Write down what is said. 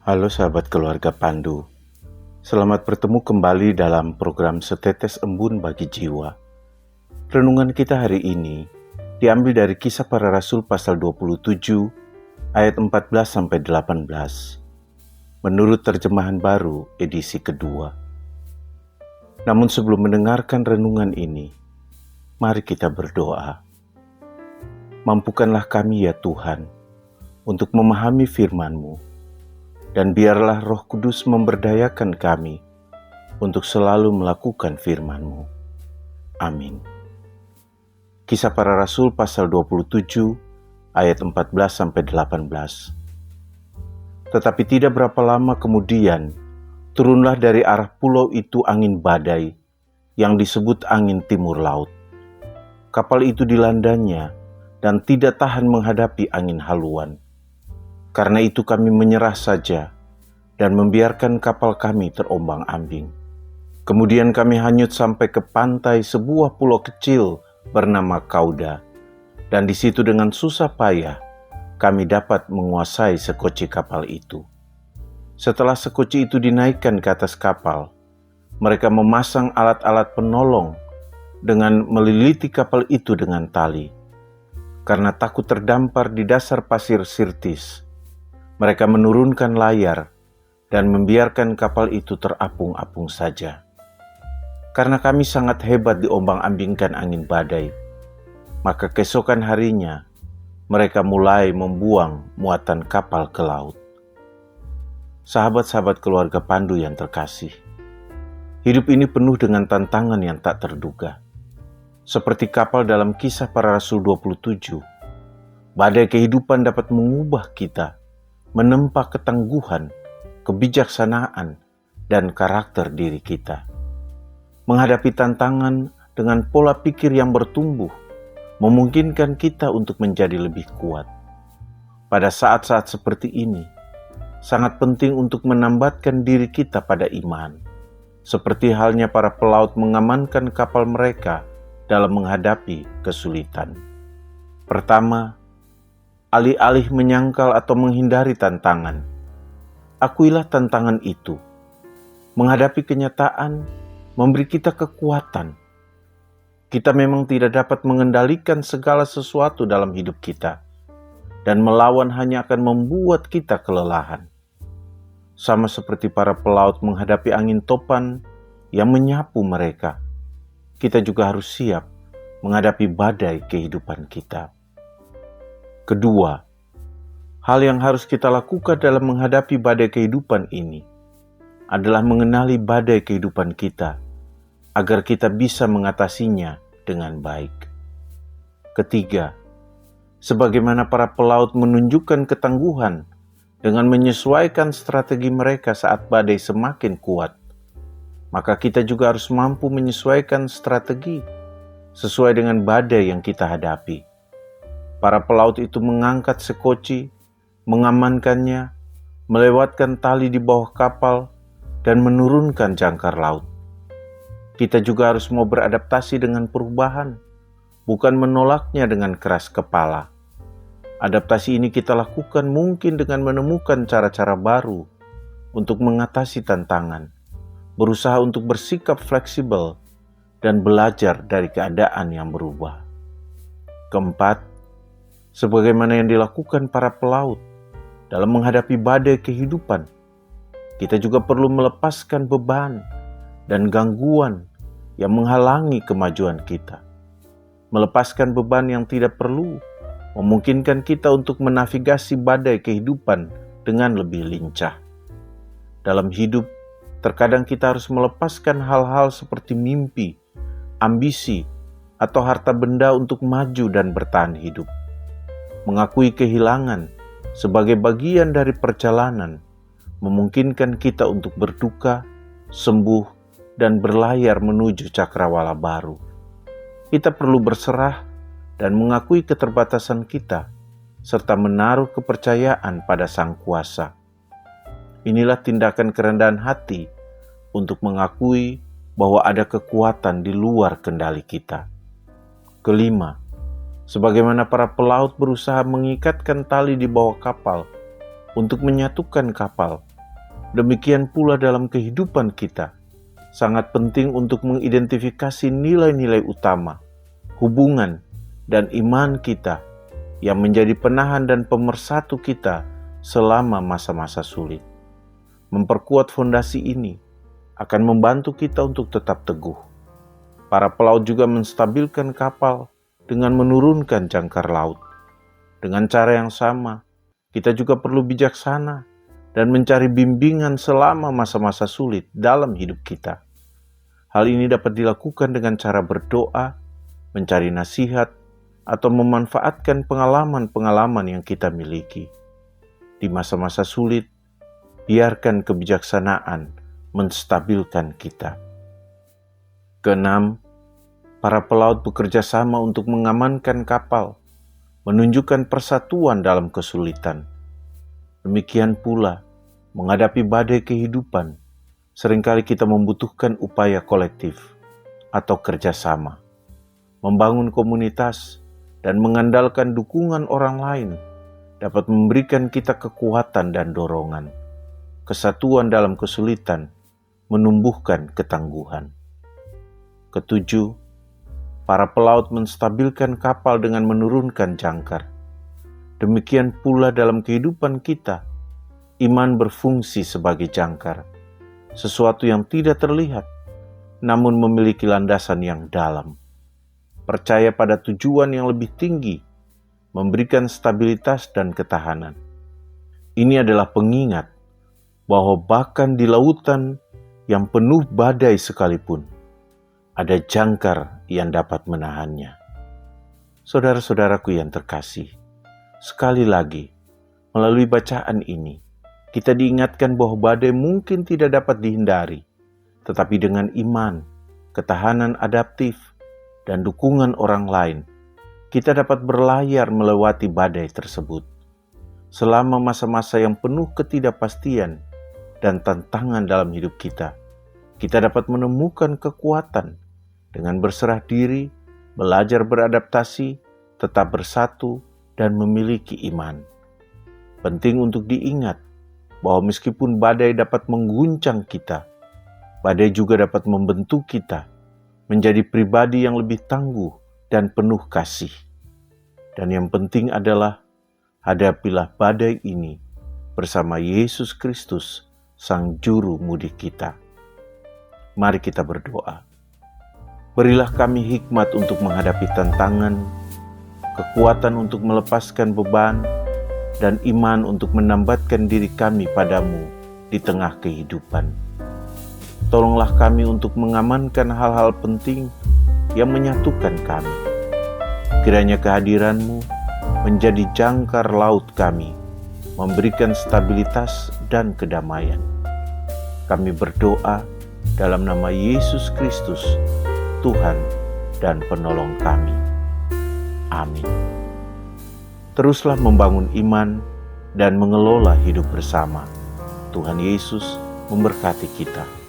Halo sahabat keluarga Pandu, selamat bertemu kembali dalam program Setetes Embun Bagi Jiwa. Renungan kita hari ini diambil dari Kisah Para Rasul pasal 27 ayat 14-18 menurut terjemahan baru edisi kedua. Namun sebelum mendengarkan renungan ini, mari kita berdoa. Mampukanlah kami ya Tuhan untuk memahami firman-Mu, dan biarlah Roh Kudus memberdayakan kami untuk selalu melakukan firman-Mu. Amin. Kisah Para Rasul pasal 27 ayat 14-18. Tetapi tidak berapa lama kemudian, turunlah dari arah pulau itu angin badai yang disebut angin timur laut. Kapal itu dilandanya dan tidak tahan menghadapi angin haluan. Karena itu kami menyerah saja dan membiarkan kapal kami terombang-ambing. Kemudian kami hanyut sampai ke pantai sebuah pulau kecil bernama Kauda, dan di situ dengan susah payah kami dapat menguasai sekoci kapal itu. Setelah sekoci itu dinaikkan ke atas kapal, mereka memasang alat-alat penolong dengan meliliti kapal itu dengan tali. Karena takut terdampar di dasar pasir Sirtis, mereka menurunkan layar dan membiarkan kapal itu terapung-apung saja. Karena kami sangat hebat diombang-ambingkan angin badai, maka keesokan harinya mereka mulai membuang muatan kapal ke laut. Sahabat-sahabat keluarga Pandu yang terkasih, hidup ini penuh dengan tantangan yang tak terduga. Seperti kapal dalam Kisah Para Rasul 27, badai kehidupan dapat mengubah kita, menempa ketangguhan, kebijaksanaan, dan karakter diri kita. Menghadapi tantangan dengan pola pikir yang bertumbuh, memungkinkan kita untuk menjadi lebih kuat. Pada saat-saat seperti ini, sangat penting untuk menambatkan diri kita pada iman, seperti halnya para pelaut mengamankan kapal mereka dalam menghadapi kesulitan. Pertama, alih-alih menyangkal atau menghindari tantangan, akuilah tantangan itu. Menghadapi kenyataan memberi kita kekuatan. Kita memang tidak dapat mengendalikan segala sesuatu dalam hidup kita, dan melawan hanya akan membuat kita kelelahan. Sama seperti para pelaut menghadapi angin topan yang menyapu mereka, kita juga harus siap menghadapi badai kehidupan kita. Kedua, hal yang harus kita lakukan dalam menghadapi badai kehidupan ini adalah mengenali badai kehidupan kita agar kita bisa mengatasinya dengan baik. Ketiga, sebagaimana para pelaut menunjukkan ketangguhan dengan menyesuaikan strategi mereka saat badai semakin kuat, maka kita juga harus mampu menyesuaikan strategi sesuai dengan badai yang kita hadapi. Para pelaut itu mengangkat sekoci, mengamankannya, melewatkan tali di bawah kapal, dan menurunkan jangkar laut. Kita juga harus mau beradaptasi dengan perubahan, bukan menolaknya dengan keras kepala. Adaptasi ini kita lakukan mungkin dengan menemukan cara-cara baru untuk mengatasi tantangan, berusaha untuk bersikap fleksibel, dan belajar dari keadaan yang berubah. Keempat, sebagaimana yang dilakukan para pelaut dalam menghadapi badai kehidupan, kita juga perlu melepaskan beban dan gangguan yang menghalangi kemajuan kita. Melepaskan beban yang tidak perlu memungkinkan kita untuk menavigasi badai kehidupan dengan lebih lincah. Dalam hidup, terkadang kita harus melepaskan hal-hal seperti mimpi, ambisi, atau harta benda untuk maju dan bertahan hidup. Mengakui kehilangan sebagai bagian dari perjalanan memungkinkan kita untuk berduka, sembuh, dan berlayar menuju cakrawala baru. Kita perlu berserah dan mengakui keterbatasan kita, serta menaruh kepercayaan pada Sang Kuasa. Inilah tindakan kerendahan hati untuk mengakui bahwa ada kekuatan di luar kendali kita. Kelima, sebagaimana para pelaut berusaha mengikatkan tali di bawah kapal untuk menyatukan kapal Demikian pula dalam kehidupan kita, sangat penting untuk mengidentifikasi nilai-nilai utama, hubungan, dan iman kita yang menjadi penahan dan pemersatu kita selama masa-masa sulit. Memperkuat fondasi ini akan membantu kita untuk tetap teguh. Para pelaut juga menstabilkan kapal dengan menurunkan jangkar laut. Dengan cara yang sama, kita juga perlu bijaksana dan mencari bimbingan selama masa-masa sulit dalam hidup kita. Hal ini dapat dilakukan dengan cara berdoa, mencari nasihat, atau memanfaatkan pengalaman-pengalaman yang kita miliki. Di masa-masa sulit, biarkan kebijaksanaan menstabilkan kita. Keenam, para pelaut bekerja sama untuk mengamankan kapal, menunjukkan persatuan dalam kesulitan. Demikian pula, menghadapi badai kehidupan, seringkali kita membutuhkan upaya kolektif atau kerjasama. Membangun komunitas dan mengandalkan dukungan orang lain dapat memberikan kita kekuatan dan dorongan. Kesatuan dalam kesulitan menumbuhkan ketangguhan. Ketujuh, para pelaut menstabilkan kapal dengan menurunkan jangkar. Demikian pula dalam kehidupan kita, iman berfungsi sebagai jangkar, sesuatu yang tidak terlihat, namun memiliki landasan yang dalam. Percaya pada tujuan yang lebih tinggi, memberikan stabilitas dan ketahanan. Ini adalah pengingat bahwa bahkan di lautan yang penuh badai sekalipun, ada jangkar yang dapat menahannya. Saudara-saudaraku yang terkasih, sekali lagi, melalui bacaan ini, kita diingatkan bahwa badai mungkin tidak dapat dihindari, tetapi dengan iman, ketahanan adaptif, dan dukungan orang lain, kita dapat berlayar melewati badai tersebut. Selama masa-masa yang penuh ketidakpastian dan tantangan dalam hidup kita dapat menemukan kekuatan dengan berserah diri, belajar beradaptasi, tetap bersatu, dan memiliki iman. Penting untuk diingat bahwa meskipun badai dapat mengguncang kita, badai juga dapat membentuk kita menjadi pribadi yang lebih tangguh dan penuh kasih. Dan yang penting adalah, hadapilah badai ini bersama Yesus Kristus, Sang Juru Mudi kita. Mari kita berdoa. Berilah kami hikmat untuk menghadapi tantangan, kekuatan untuk melepaskan beban, dan iman untuk menambatkan diri kami padamu di tengah kehidupan. Tolonglah kami untuk mengamankan hal-hal penting yang menyatukan kami. Kiranya kehadiran-Mu menjadi jangkar laut kami, memberikan stabilitas dan kedamaian. Kami berdoa dalam nama Yesus Kristus, Tuhan dan Penolong kami. Amin. Teruslah membangun iman dan mengelola hidup bersama. Tuhan Yesus memberkati kita.